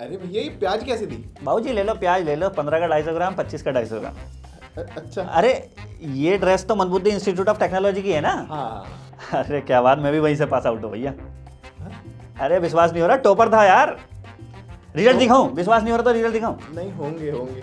अरे भैया ये प्याज कैसे दी? बाबूजी ले लो प्याज ले लो, 15 का 250 ग्राम, 25 का 250 ग्राम। अच्छा। अरे ये ड्रेस तो मंदबुद्धि इंस्टीट्यूट ऑफ टेक्नोलॉजी की है ना? हाँ। अरे क्या बात, मैं भी वहीं से पास आउट हूँ भैया। अरे विश्वास नहीं हो रहा, टॉपर था यार। रिजल्ट दिखाऊं? विश्वास नहीं हो रहा तो रिजल्ट दिखाऊं? नहीं होंगे।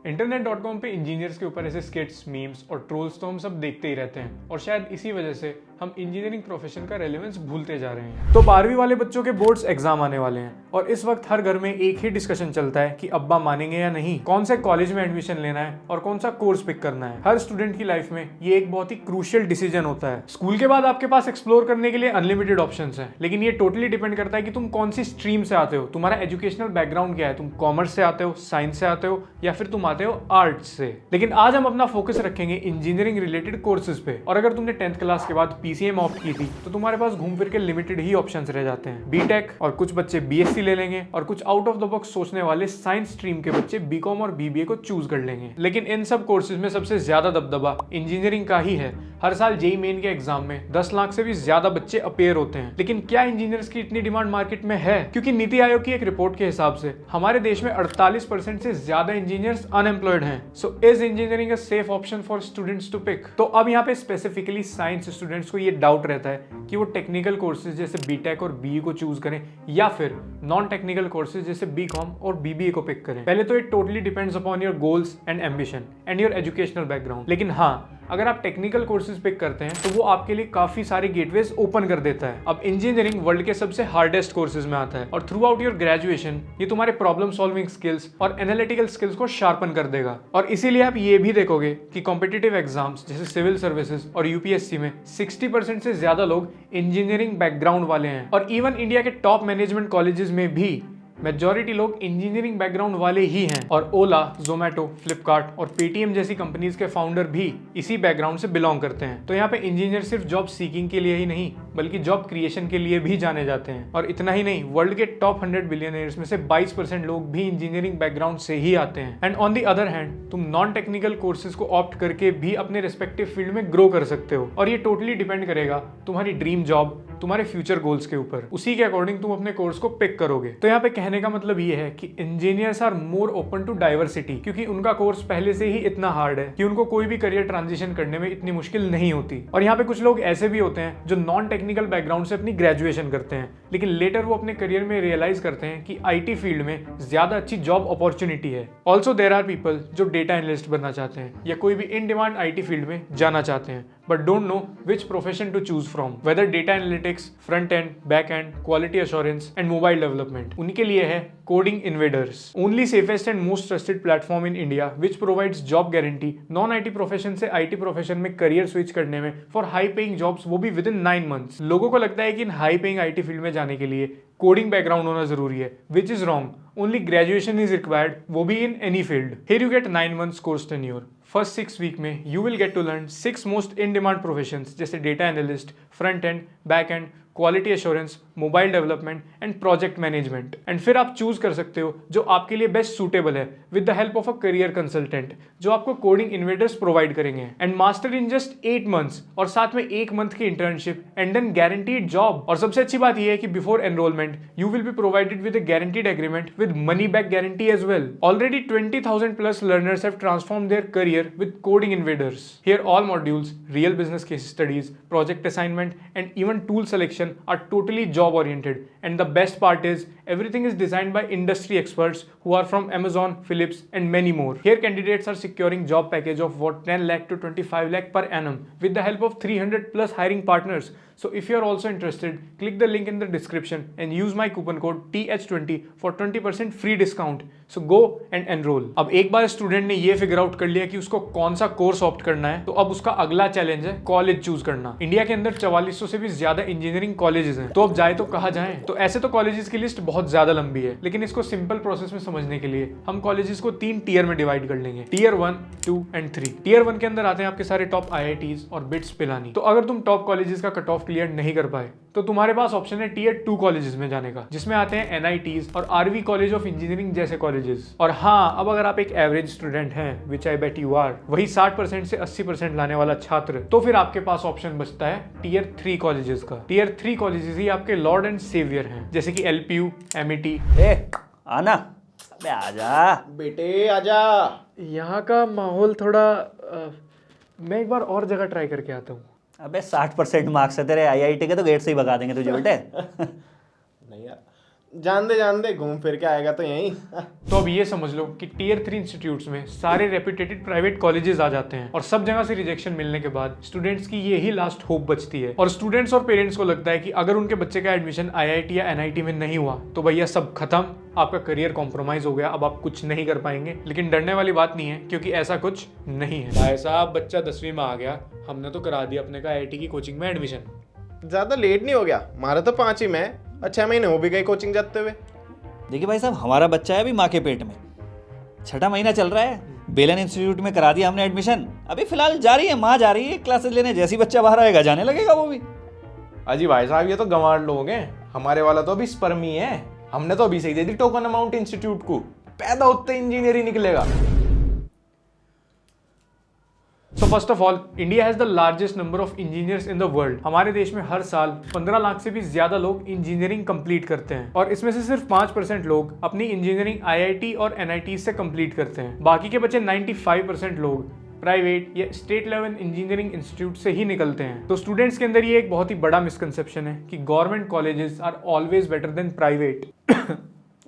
इंटरनेट.com पे इंजीनियर्स के ऊपर ऐसे स्किट्स, मीम्स और ट्रोल्स तो हम सब देखते ही रहते हैं और शायद इसी वजह से हम इंजीनियरिंग प्रोफेशन का रेलेवेंस भूलते जा रहे हैं। तो 12वीं वाले बच्चों के बोर्ड्स एग्जाम आने वाले हैं और इस वक्त हर घर में एक ही डिस्कशन चलता है कि अब्बा मानेंगे या नहीं, कौन से कॉलेज में एडमिशन लेना है और कौन सा कोर्स पिक करना है। हर स्टूडेंट की लाइफ में ये एक बहुत ही क्रूशियल डिसीजन होता है। स्कूल के बाद आपके पास एक्सप्लोर करने के लिए अनलिमिटेड ऑप्शंस हैं, लेकिन ये टोटली डिपेंड करता है कि तुम कौन सी स्ट्रीम से आते हो, तुम्हारा एजुकेशनल बैकग्राउंड क्या है, तुम कॉमर्स से आते हो, साइंस से आते हो या फिर तुम आते हो आर्ट्स से। लेकिन आज हम अपना फोकस रखेंगे इंजीनियरिंग रिलेटेड कोर्सेज पे। और अगर तुमने 10th क्लास के बाद पीसीएम ऑप्ट की थी तो तुम्हारे पास घूम फिर के लिमिटेड ही ऑप्शंस रह जाते हैं। बीटेक और कुछ बच्चे बीएससी ले लेंगे और कुछ आउट ऑफ द बॉक्स सोचने वाले साइंस स्ट्रीम के बच्चे बीकॉम और बीबीए को चूज कर लेंगे। लेकिन इन सब कोर्सेज में सबसे ज्यादा दबदबा इंजीनियरिंग का ही है। हर साल जेई मेन के एग्जाम में 10 लाख से भी ज्यादा बच्चे अपेयर होते हैं। लेकिन क्या इंजीनियर्स की इतनी डिमांड मार्केट में है? क्योंकि नीति आयोग की एक रिपोर्ट के हिसाब से हमारे देश में 48% से ज्यादा इंजीनियर्स अनएम्प्लॉयड हैं। So is engineering a safe option for students to pick? तो अब यहाँ पे स्पेसिफिकली साइंस स्टूडेंट्स को ये डाउट रहता है कि वो टेक्निकल कोर्सेज जैसे बीटेक और बीई को चूज करें या फिर नॉन टेक्निकल कोर्सेज जैसे बीकॉम और बीबीए को पिक करें। पहले तो it totally depends upon your goals and ambition and your educational background. लेकिन हाँ, अगर आप टेक्निकल कोर्सेज पिक करते हैं तो वो आपके लिए काफी सारे गेटवेज ओपन कर देता है। अब इंजीनियरिंग वर्ल्ड के सबसे हार्डेस्ट कोर्सेज में आता है और थ्रू आउट योर ग्रेजुएशन ये तुम्हारे प्रॉब्लम सॉल्विंग स्किल्स और एनालिटिकल स्किल्स को शार्पन कर देगा। और इसीलिए आप ये भी देखोगे कि कॉम्पिटिटिव एग्जाम्स जैसे सिविल सर्विसेज और यूपीएससी में 60% से ज्यादा लोग इंजीनियरिंग बैकग्राउंड वाले हैं। और इवन इंडिया के टॉप मैनेजमेंट कॉलेजेस में भी मेजॉरिटी लोग इंजीनियरिंग बैकग्राउंड वाले ही हैं। और ओला, जोमेटो, फ्लिपकार्ट और पेटीएम जैसी कंपनीज के फाउंडर भी इसी बैकग्राउंड से बिलोंग करते हैं। तो यहाँ पे इंजीनियर सिर्फ जॉब सीकिंग के लिए ही नहीं बल्कि जॉब क्रिएशन के लिए भी जाने जाते हैं। और इतना ही नहीं, वर्ल्ड के टॉप 100 बिलियनियर्स में से 22% लोग भी इंजीनियरिंग बैकग्राउंड से ही आते हैं। And on the other hand, तुम नॉन टेक्निकल कोर्सेज को ऑप्ट करके भी अपने रिस्पेक्टिव फील्ड में ग्रो कर सकते हो। और ये टोटली डिपेंड करेगा तुम्हारी ड्रीम जॉब, तुम्हारे फ्यूचर गोल्स के ऊपर। उसी के अकॉर्डिंग तुम अपने कोर्स को पिक करोगे। तो यहाँ पे कहने का मतलब ये है कि engineers are more open to diversity, क्योंकि उनका कोर्स पहले से ही इतना हार्ड है कि उनको कोई भी करियर ट्रांजिशन करने में इतनी मुश्किल नहीं होती। और यहाँ पे कुछ लोग ऐसे भी होते हैं जो नॉन टेक्निकल बैकग्राउंड से अपनी ग्रेजुएशन करते हैं, लेकिन लेटर वो अपने करियर में रियलाइज करते हैं कि आईटी फील्ड में ज्यादा अच्छी जॉब अपॉर्चुनिटी है। ऑल्सो देयर आर पीपल जो डेटा एनालिस्ट बनना चाहते हैं या कोई भी इन डिमांड आईटी फील्ड में जाना चाहते हैं but don't know which profession to choose from, whether data analytics, front end, back end, quality assurance and mobile development. उनके लिए है Coding Invaders, only safest and most trusted platform in India which provides job guarantee non IT profession से IT profession में career switch करने में for high paying jobs, वो भी with in 9 months। लोगों को लगता है कि इन हाई पेइंग आईटी फील्ड में जाने के लिए कोडिंग बैकग्राउंड होना जरूरी है, which is wrong. Only graduation is required, वो भी in any field. Here you get 9 months course tenure. First 6 week में you will get to learn 6 most in demand professions जैसे data analyst, front end, back end, quality assurance, mobile development and project management. And फिर आप choose कर सकते हो जो आपके लिए बेस्ट सूटेबल है with the help of a career consultant जो आपको कोडिंग इन्वेडर्स प्रोवाइड करेंगे। And master in just 8 months और साथ में 1 month की internship and then guaranteed job. और सबसे अच्छी बात यह है कि before enrolment you will be provided with a guaranteed agreement with money back guarantee as well. Already 20,000 plus learners have transformed their career with coding invaders. Here all modules, real business case studies, project assignment and even tool selection are totally job oriented. And the best part is everything is designed by industry experts who are from Amazon, Philips and many more. Here candidates are securing job package of what 10 lakh to 25 lakh per annum with the help of 300 plus hiring partners. So if you are also interested, click the link in the description and use my coupon code TH20 for 20% free discount. So go and enroll. अब एक बार student ने ये figure out कर लिया कि उसको कौन सा कोर्स ऑप्ट करना है, तो अब उसका अगला चैलेंज है कॉलेज चूज करना। इंडिया के अंदर 4400 से भी ज्यादा इंजीनियरिंग कॉलेजेस हैं, तो अब जाए तो कहाँ जाएं? तो ऐसे तो कॉलेजेस की लिस्ट बहुत ज्यादा लंबी है, लेकिन इसको सिंपल प्रोसेस में समझने के लिए हम कॉलेजेस को 3 टियर में डिवाइड कर लेंगे, टियर 1, 2 एंड 3। टियर 1 के अंदर आते हैं आपके सारे टॉप आईआईटीज और बिट्स पिलानी। तो अगर तुम टॉप कॉलेजेस का कट ऑफ क्लियर नहीं कर पाए तो तुम्हारे पास ऑप्शन है टियर 2 कॉलेजेस में जाने का, जिसमें आते हैं एनआईटीज और आरवी कॉलेज ऑफ इंजीनियरिंग जैसे कॉलेजेस। और हाँ, अब अगर आप एक एवरेज स्टूडेंट हैं, विच आई बेट यू आर, वही 60% से 80% लाने वाला छात्र, तो फिर आपके पास ऑप्शन बचता है टियर 3 कॉलेजेस का। टियर 3 कॉलेजेस ही आपके लॉर्ड एंड सेवियर हैं, जैसे कि एलपीयू, एमईटी। आना। अबे आजा। बेटे आजा। यहाँ का माहौल थोड़ा मैं एक बार और जगह ट्राई करके आता हूँ। अबे 60% मार्क्स है तेरे आईआईटी के, तो गेट से ही भगा देंगे तुझे बेटे। नहीं यार, जान दे घूम फिर के आएगा तो यहीं। तो अब ये समझ लो कि टियर 3 इंस्टीट्यूट्स में सारे रेप्यूटेड प्राइवेट कॉलेजेस आ जाते हैं और सब जगह से रिजेक्शन मिलने के बाद स्टूडेंट्स की ये ही लास्ट होप बचती है। और स्टूडेंट्स और पेरेंट्स को लगता है कि अगर उनके बच्चे का एडमिशन आईआईटी या एनआईटी में नहीं हुआ तो भैया सब खत्म, आपका करियर कॉम्प्रोमाइज हो गया, अब आप कुछ नहीं कर पाएंगे। लेकिन डरने वाली बात नहीं है, क्योंकि ऐसा कुछ नहीं है। भाई साहब, बच्चा 10वीं में आ गया, हमने तो करा दिया अपने का आईआईटी की कोचिंग में एडमिशन। ज्यादा लेट नहीं हो गया, हमारा तो 5 ही में है और 6 महीने हो भी गए कोचिंग जाते हुए। देखिए भाई साहब, हमारा बच्चा है अभी माँ के पेट में, 6ठा महीना चल रहा है। बेलन इंस्टीट्यूट में करा दिया हमने एडमिशन, अभी फिलहाल जा रही है, माँ जा रही है क्लासेस लेने। जैसी बच्चा बाहर आएगा जाने लगेगा वो भी। अजी भाई साहब, ये तो गंवार लोग हैं, हमारे वाला तो अभी स्पर्मी है। हमने तो अभी से ही दे दी टोकन अमाउंट इंस्टीट्यूट को, पैदा होते इंजीनियर ही निकलेगा। So first of all, India has the largest number of engineers in the world. हमारे देश में हर साल 15 लाख से भी ज्यादा लोग इंजीनियरिंग कंप्लीट करते हैं और इसमें से सिर्फ 5% लोग अपनी इंजीनियरिंग आईआईटी और एनआईटी से कंप्लीट करते हैं। बाकी के बचे 95% लोग प्राइवेट या स्टेट लेवल इंजीनियरिंग इंस्टीट्यूट से ही निकलते हैं। तो स्टूडेंट्स के अंदर ये एक बहुत ही बड़ा मिसकंसेप्शन है कि government colleges are always better than private.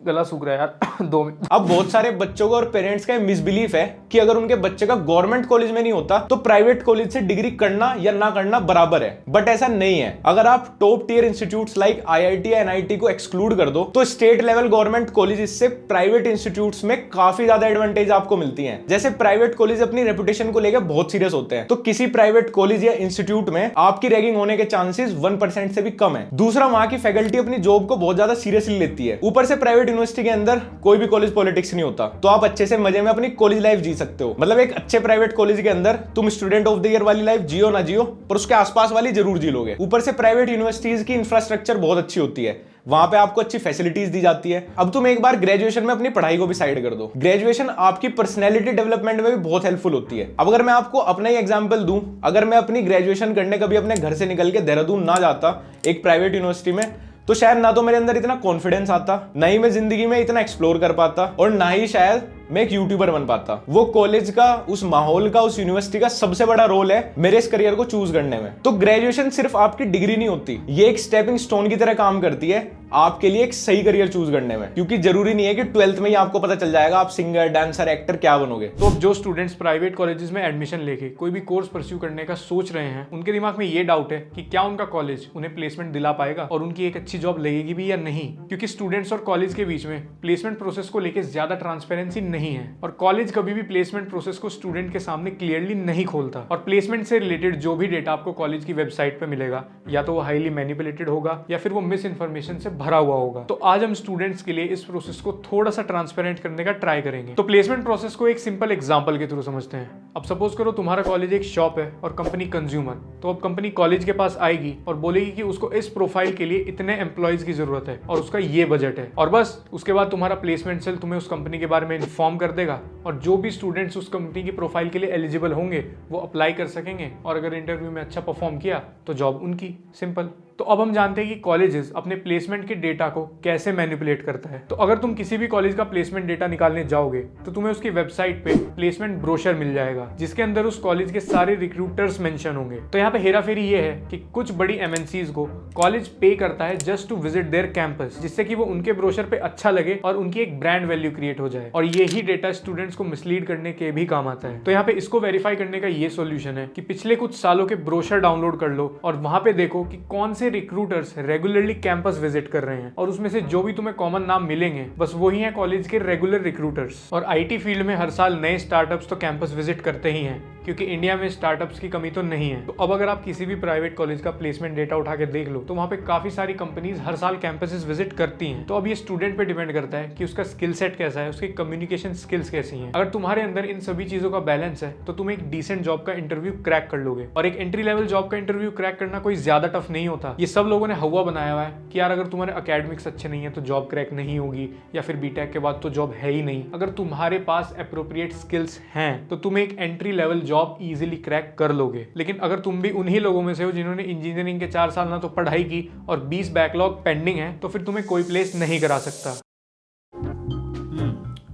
गला सूख रहा है यार, 2 मिनट। अब बहुत सारे बच्चों को और पेरेंट्स का मिसबिलीफ है कि अगर उनके बच्चे का गवर्नमेंट कॉलेज में नहीं होता तो प्राइवेट कॉलेज से डिग्री करना या ना करना बराबर है। बट ऐसा नहीं है। अगर आप top tier institutes like IIT या एनआईटी को एक्सक्लूड कर दो तो स्टेट लेवल गवर्नमेंट कॉलेज से प्राइवेट इंस्टीट्यूट्स में काफी ज्यादा एडवांटेज आपको मिलती है। जैसे प्राइवेट कॉलेज अपनी रेपुटेशन को लेकर बहुत सीरियस होते हैं, तो किसी प्राइवेट कॉलेज या इंस्टीट्यूट में आपकी रैगिंग होने के चांसेस 1% से भी कम है। दूसरा, वहां की फैकल्टी अपनी जॉब को बहुत ज्यादा सीरियसली लेती है। ऊपर से प्राइवेट यूनिवर्सिटी के अंदर कोई भी कॉलेज पॉलिटिक्स नहीं होता, तो आप अच्छे से मजे में अपनी कॉलेज लाइफ जी सकते हो। मतलब एक अच्छे प्राइवेट कॉलेज के अंदर तुम स्टूडेंट ऑफ द ईयर वाली लाइफ जियो ना जियो, पर उसके आसपास वाली जरूर जी लोगे। ऊपर से प्राइवेट यूनिवर्सिटीज की इंफ्रास्ट्रक्चर बहुत अच्छी होती है, वहां पे आपको अच्छी फैसिलिटीज दी जाती है। अब तुम एक बार ग्रेजुएशन में अपनी पढ़ाई को भी साइड कर दो, ग्रेजुएशन आपकी पर्सनैलिटी डेवलपमेंट में भी बहुत हेल्पफुल होती है। अब अगर मैं आपको अपना ही एग्जांपल दूं, अगर मैं अपनी ग्रेजुएशन करने कभी अपने घर से निकल के देहरादून ना जाता एक प्राइवेट यूनिवर्सिटी में, तो शायद ना तो मेरे अंदर इतना कॉन्फिडेंस आता, ना ही मैं जिंदगी में इतना एक्सप्लोर कर पाता, और ना ही शायद मैं एक यूट्यूबर बन पाता। वो कॉलेज का, उस माहौल का, उस यूनिवर्सिटी का सबसे बड़ा रोल है मेरे इस करियर को चूज करने में। तो ग्रेजुएशन सिर्फ आपकी डिग्री नहीं होती, ये एक स्टेपिंग स्टोन की तरह काम करती है आपके लिए एक सही करियर चूज करने में। क्योंकि जरूरी नहीं है कि 12th में ही आपको पता चल जाएगा आप सिंगर, डांसर, एक्टर क्या बनोगे। तो अब जो स्टूडेंट्स प्राइवेट कॉलेजेस में एडमिशन लेके कोई भी कोर्स परस्यू करने का सोच रहे हैं, उनके दिमाग में ये डाउट है कि क्या उनका कॉलेज उन्हें प्लेसमेंट दिला पाएगा और उनकी एक अच्छी जॉब लगेगी भी या नहीं। क्योंकि स्टूडेंट्स और कॉलेज के बीच में प्लेसमेंट प्रोसेस को लेकर ज्यादा ट्रांसपेरेंसी नहीं है और कॉलेज कभी भी प्लेसमेंट प्रोसेस को स्टूडेंट के सामने क्लियरली नहीं खोलता। और प्लेसमेंट से रिलेटेड जो भी डेटा आपको कॉलेज की वेबसाइट पे मिलेगा, या तो वो हाईली मैनिपुलेटेड होगा या फिर वो मिस इन्फॉर्मेशन से भरा हुआ होगा। तो आज हम स्टूडेंट्स के लिए इस प्रोसेस को थोड़ा सा ट्रांसपेरेंट करने का ट्राई करेंगे। तो प्लेसमेंट प्रोसेस को एक सिंपल एग्जांपल के थ्रू समझते हैं। अब सपोज करो तुम्हारा कॉलेज एक शॉप है और कंपनी कंज्यूमर। तो अब कंपनी कॉलेज के पास आएगी और बोलेगी कि उसको इस प्रोफाइल के लिए इतने एम्प्लॉयज की जरूरत है और उसका ये बजट है, और बस उसके बाद तुम्हारा प्लेसमेंट सेल तुम्हें उस कंपनी के बारे में इन्फॉर्म कर देगा और जो भी स्टूडेंट्स उस कंपनी की प्रोफाइल के लिए एलिजिबल होंगे वो अप्लाई कर सकेंगे, और अगर इंटरव्यू में अच्छा परफॉर्म किया तो जॉब उनकी। सिंपल। तो अब हम जानते हैं कि कॉलेजेस अपने प्लेसमेंट के डेटा को कैसे मैनिपुलेट करता है। तो अगर तुम किसी भी कॉलेज का प्लेसमेंट डेटा निकालने जाओगे तो तुम्हें उसकी वेबसाइट पे प्लेसमेंट ब्रोशर मिल जाएगा, जिसके अंदर उस कॉलेज के सारे रिक्रूटर्स मेंशन होंगे। तो यहाँ पे हेराफेरी ये है कि कुछ बड़ी एमएनसीज को कॉलेज पे करता है just to visit their campus, जिससे कि वो उनके ब्रोशर पे अच्छा लगे और उनकी एक ब्रांड वैल्यू क्रिएट हो जाए। और यही डेटा स्टूडेंट्स को मिसलीड करने के भी काम आता है। तो यहाँ पे इसको वेरीफाई करने का ये सोल्यूशन है कि पिछले कुछ सालों के ब्रोशर डाउनलोड कर लो और वहां पे देखो कि कौन से रिक्रूटर्स रेगुलरली कैंपस विजिट कर रहे हैं, और उसमें से जो भी तुम्हें कॉमन नाम मिलेंगे बस वही हैं कॉलेज के रेगुलर रिक्रूटर्स। और आईटी फील्ड में हर साल नए स्टार्टअप्स तो कैंपस विजिट करते ही हैं, क्योंकि इंडिया में स्टार्टअप्स की कमी तो नहीं है। तो अब अगर आप किसी भी प्राइवेट कॉलेज का प्लेसमेंट डेटा उठा के देख लो तो वहाँ पे काफी सारी कंपनीज हर साल कैंपसेस विजिट करती हैं। तो अब ये स्टूडेंट पे डिपेंड करता है कि उसका स्किल सेट कैसा है, उसकी कम्युनिकेशन स्किल्स कैसी हैं। अगर तुम्हारे अंदर इन सभी चीजों का बैलेंस है तो तुम एक डिसेंट जॉब का इंटरव्यू क्रैक कर लोगे। और एक एंट्री लेवल जॉब का इंटरव्यू क्रैक करना कोई ज्यादा टफ नहीं होता। ये सब लोगों ने हवा बनाया हुआ है कि यार अगर तुम्हारे अकेडमिक्स अच्छे नहीं है तो जॉब क्रैक नहीं होगी, या फिर बीटेक के बाद तो जॉब है ही नहीं। अगर तुम्हारे पास एप्रोप्रिएट स्किल्स हैं तो तुम एक entry level job easily crack कर लोगे। लेकिन अगर तुम भी उन्हीं लोगों में से हो जिन्होंने इंजीनियरिंग के 4 साल ना तो पढ़ाई की और 20 बैकलॉग पेंडिंग है, तो फिर तुम्हें कोई प्लेस नहीं करा सकता।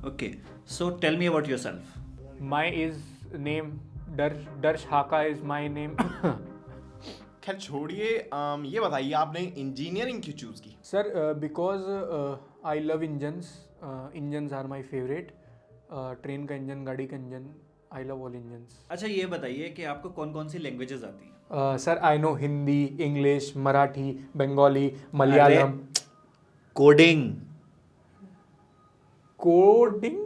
Okay, so tell me about yourself. My is name Darsh Haka is my name. खैर छोड़िए, ये बताइए आपने इंजीनियरिंग क्यों चूज की? Sir, because I love engines. Engines are my favorite. Train का इंजन, गाड़ी का engine, I love all engines. अच्छा ये बताइए कि आपको कौन कौन सी लैंग्वेजेस आती हैं? Sir I know Hindi, English, Marathi, Bengali, Malayalam. Coding. Coding?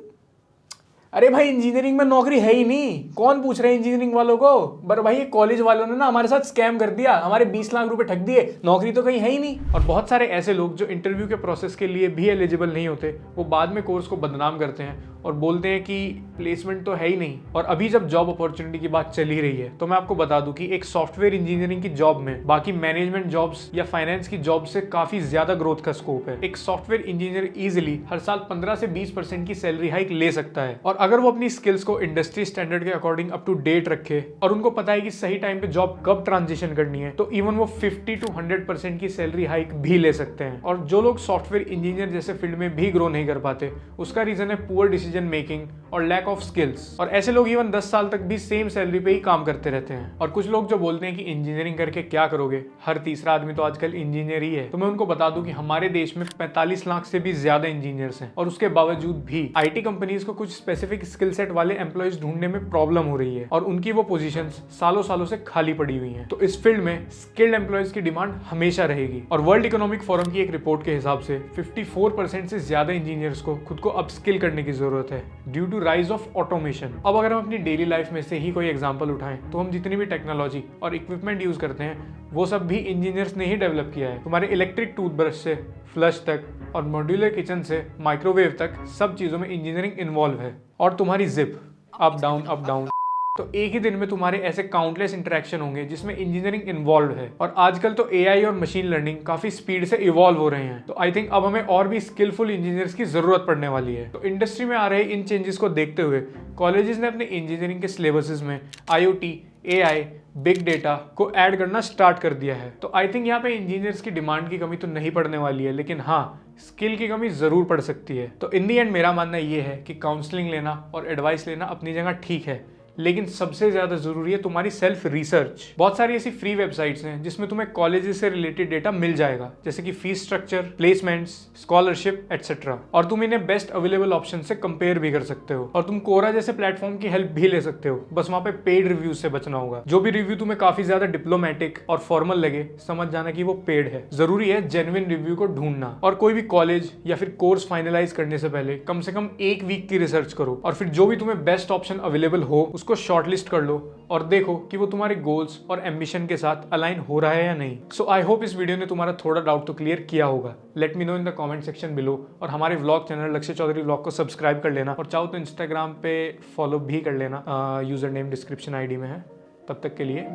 अरे भाई इंजीनियरिंग में नौकरी है ही नहीं. कौन पूछ रहे हैं इंजीनियरिंग वालों को? पर भाई ये कॉलेज वालों ने ना हमारे साथ स्कैम कर दिया, हमारे 20 लाख रुपए ठग दिए. नौकरी तो कहीं है ही नहीं. और बहुत सारे ऐसे लोग जो इंटरव्यू के प्रोसेस के लिए भी एलिजिबल नहीं होते, वो बाद में कोर्स को बदनाम करते हैं और बोलते हैं कि प्लेसमेंट तो है ही नहीं. और अभी जब जॉब अपॉर्चुनिटी की बात चल ही रही है तो मैं आपको बता दूं कि एक सॉफ्टवेयर इंजीनियरिंग की जॉब में बाकी मैनेजमेंट जॉब्स या फाइनेंस की जॉब से काफी ज्यादा ग्रोथ का स्कोप है. एक सॉफ्टवेयर इंजीनियर इजीली हर साल 15 से 20% की सैलरी हाइक ले सकता है. और अगर वो अपनी स्किल्स को इंडस्ट्री स्टैंडर्ड के अकॉर्डिंग अप टू डेट रखे और उनको पता है कि सही टाइम पे जॉब कब ट्रांजिशन करनी है, तो इवन वो 50 to 100% की सैलरी हाइक भी ले सकते हैं. और जो लोग सॉफ्टवेयर इंजीनियर जैसे फील्ड में भी ग्रो नहीं कर पाते, उसका रीजन है पुअर डिसीजन मेकिंग और लैक ऑफ स्किल्स. और ऐसे लोग इवन 10 साल तक भी सेम सैलरी पे ही काम करते रहते हैं. और कुछ लोग जो बोलते हैं कि इंजीनियरिंग करके क्या करोगे, हर तीसरा आदमी तो आजकल इंजीनियर ही है, तो मैं उनको बता दूं कि हमारे देश में 45 लाख से भी ज्यादा इंजीनियर्स हैं. और उसके बावजूद भी आईटी कंपनीज को कुछ स्पेसिफिक स्किल सेट वाले एम्प्लॉयज ढूंढने में प्रॉब्लम हो रही है और उनकी वो पोजीशंस सालों सालों से खाली पड़ी हुई हैं. तो इस फील्ड में स्किल्ड एम्प्लॉयज की डिमांड हमेशा रहेगी. और वर्ल्ड इकोनॉमिक फोरम की एक रिपोर्ट के हिसाब से 54% से ज्यादा इंजीनियर्स को खुद को अपस्किल करने की जरूरत है due to rise of automation. अब अगर हम अपनी डेली लाइफ में से ही कोई एग्जांपल उठाएं तो हम जितनी भी टेक्नोलॉजी और इक्विपमेंट यूज करते हैं वो सब भी इंजीनियर्स ने ही डेवलप किया है. तुम्हारे इलेक्ट्रिक टूथब्रश से फ्लश तक और मॉड्यूलर किचन से माइक्रोवेव तक सब चीजों में इंजीनियरिंग इन्वॉल्व है. और तुम्हारी जिप अप डाउन, तो एक ही दिन में तुम्हारे ऐसे काउंटलेस इंटरेक्शन होंगे जिसमें इंजीनियरिंग इन्वॉल्व है. और आजकल तो एआई और मशीन लर्निंग काफी स्पीड से इवॉल्व हो रहे हैं. तो आई थिंक अब हमें और भी स्किलफुल इंजीनियर्स की जरूरत पड़ने वाली है. तो इंडस्ट्री में आ रहे इन चेंजेस को देखते हुए कॉलेजेस ने अपने इंजीनियरिंग के सिलेबसेस में IoT, AI, बिग डेटा को ऐड करना स्टार्ट कर दिया है. तो आई थिंक यहाँ पे इंजीनियर्स की डिमांड की कमी तो नहीं पड़ने वाली है, लेकिन हाँ स्किल की कमी जरूर पड़ सकती है. तो इन दी एंड मेरा मानना ये है कि काउंसलिंग लेना और एडवाइस लेना अपनी जगह ठीक है, लेकिन सबसे ज्यादा जरूरी है तुम्हारी सेल्फ रिसर्च. बहुत सारी ऐसी फ्री वेबसाइट्स हैं जिसमें तुम्हें कॉलेजेस से रिलेटेड डेटा मिल जाएगा, जैसे कि fees structure, placements, scholarship etcetera. और तुम इन्हें बेस्ट अवेलेबल ऑप्शन से कंपेयर भी कर सकते हो. और तुम कोरा जैसे प्लेटफॉर्म की हेल्प भी ले सकते हो, बस वहां पे पेड रिव्यूज से बचना होगा. जो भी रिव्यू तुम्हें काफी ज्यादा डिप्लोमेटिक और फॉर्मल लगे, समझ जाना कि वो पेड है. जरूरी है जेन्युइन रिव्यू को ढूंढना. और कोई भी कॉलेज या फिर कोर्स फाइनलाइज करने से पहले कम से कम 1 वीक की रिसर्च करो. और फिर जो भी तुम्हें बेस्ट ऑप्शन अवेलेबल हो उसको शॉर्टलिस्ट कर लो और देखो कि वो तुम्हारे गोल्स और एम्बिशन के साथ अलाइन हो रहा है या नहीं. सो आई होप इस वीडियो ने तुम्हारा थोड़ा डाउट तो क्लियर किया होगा. Let me know in the comment section below. और हमारे व्लॉग चैनल लक्ष्य चौधरी व्लॉग को सब्सक्राइब कर लेना और चाहो तो इंस्टाग्राम पे फॉलो भी कर लेना. यूजर नेम डिस्क्रिप्शन ID में है. तब तक के लिए